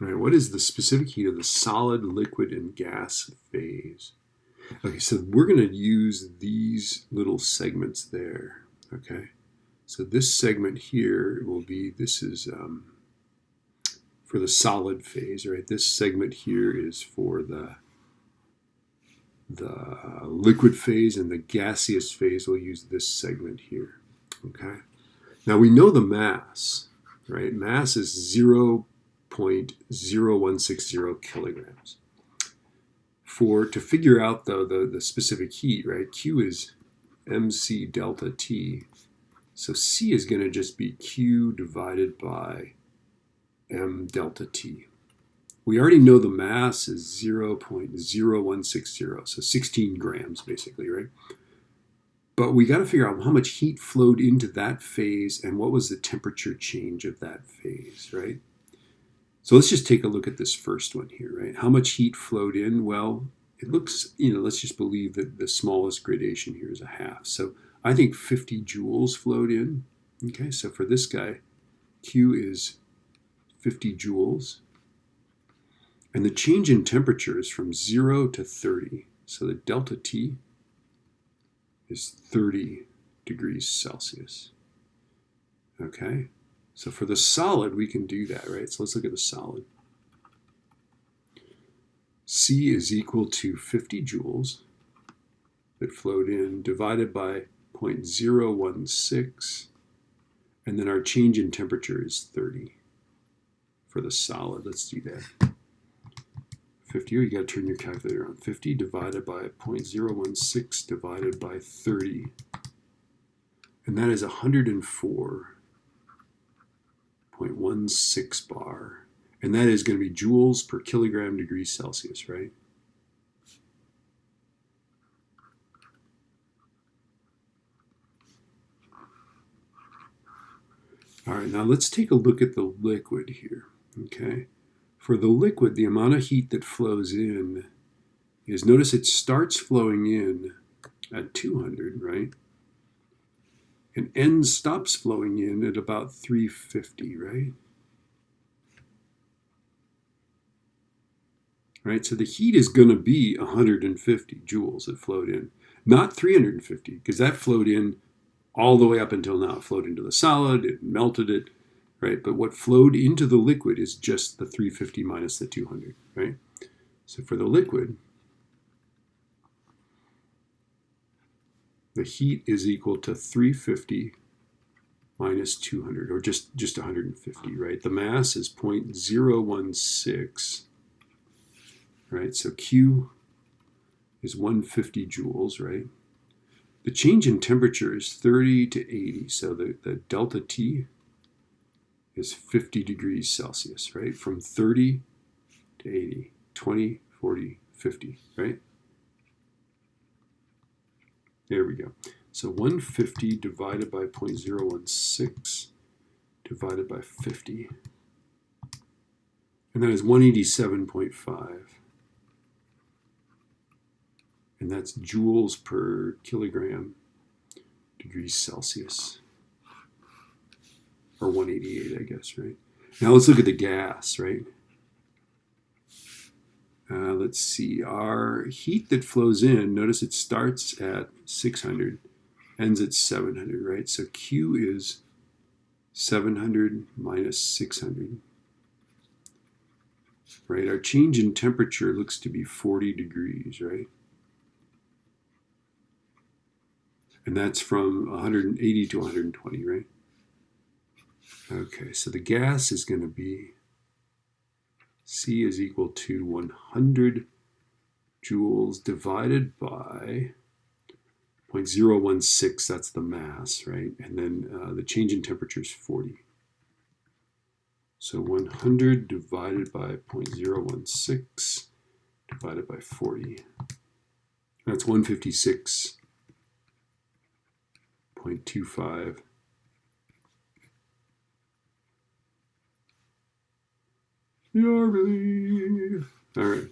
All right, what is the specific heat of the solid, liquid, and gas phase? Okay, so we're going to use these little segments there, okay? So this segment here will be, this is for the solid phase, right? This segment here is for the liquid phase, and the gaseous phase will use this segment here, okay? Now we know the mass, right? Mass is 0.0160 kilograms. To figure out though the specific heat, right? Q is mc delta T. So C is going to just be Q divided by m delta T. We already know the mass is 0.0160, so 16 grams basically, right? But we got to figure out how much heat flowed into that phase and what was the temperature change of that phase, right? So let's just take a look at this first one here, right? How much heat flowed in? Well, it looks, let's just believe that the smallest gradation here is a half. So I think 50 joules flowed in. Okay, so for this guy, Q is 50 joules. And the change in temperature is from 0 to 30. So the delta T is 30 degrees Celsius. Okay, so for the solid, we can do that, right? So let's look at the solid. C is equal to 50 joules that flowed in divided by 0.016. And then our change in temperature is 30 for the solid. Let's do that. 50, you got to turn your calculator on. 50 divided by 0.016 divided by 30. And that is 104.16 bar. And that is going to be joules per kilogram degree Celsius, right? All right, now let's take a look at the liquid here, okay? For the liquid, the amount of heat that flows in is, notice it starts flowing in at 200, right? And stops flowing in at about 350, right? Right, so the heat is going to be 150 joules that flowed in, not 350, because that flowed in all the way up until now. It flowed into the solid, it melted it, right? But what flowed into the liquid is just the 350 minus the 200, right? So for the liquid, the heat is equal to 350 minus 200, or just 150, right? The mass is 0.016, right? So Q is 150 joules, right? The change in temperature is 30 to 80, so the delta T is 50 degrees Celsius, right? From 30 to 80, 20, 40, 50, right? There we go. So 150 divided by 0.016 divided by 50. And that is 187.5. And that's joules per kilogram degrees Celsius. Or 188, I guess, right? Now let's look at the gas, right? Let's see, our heat that flows in, notice it starts at 600, ends at 700, right? So Q is 700 minus 600, right? Our change in temperature looks to be 40 degrees, right? And that's from 180 to 120, right? Okay, so the gas is going to be C is equal to 100 joules divided by 0.016, that's the mass, right? And then the change in temperature is 40. So 100 divided by 0.016 divided by 40. That's 156.25. Yarly. All right.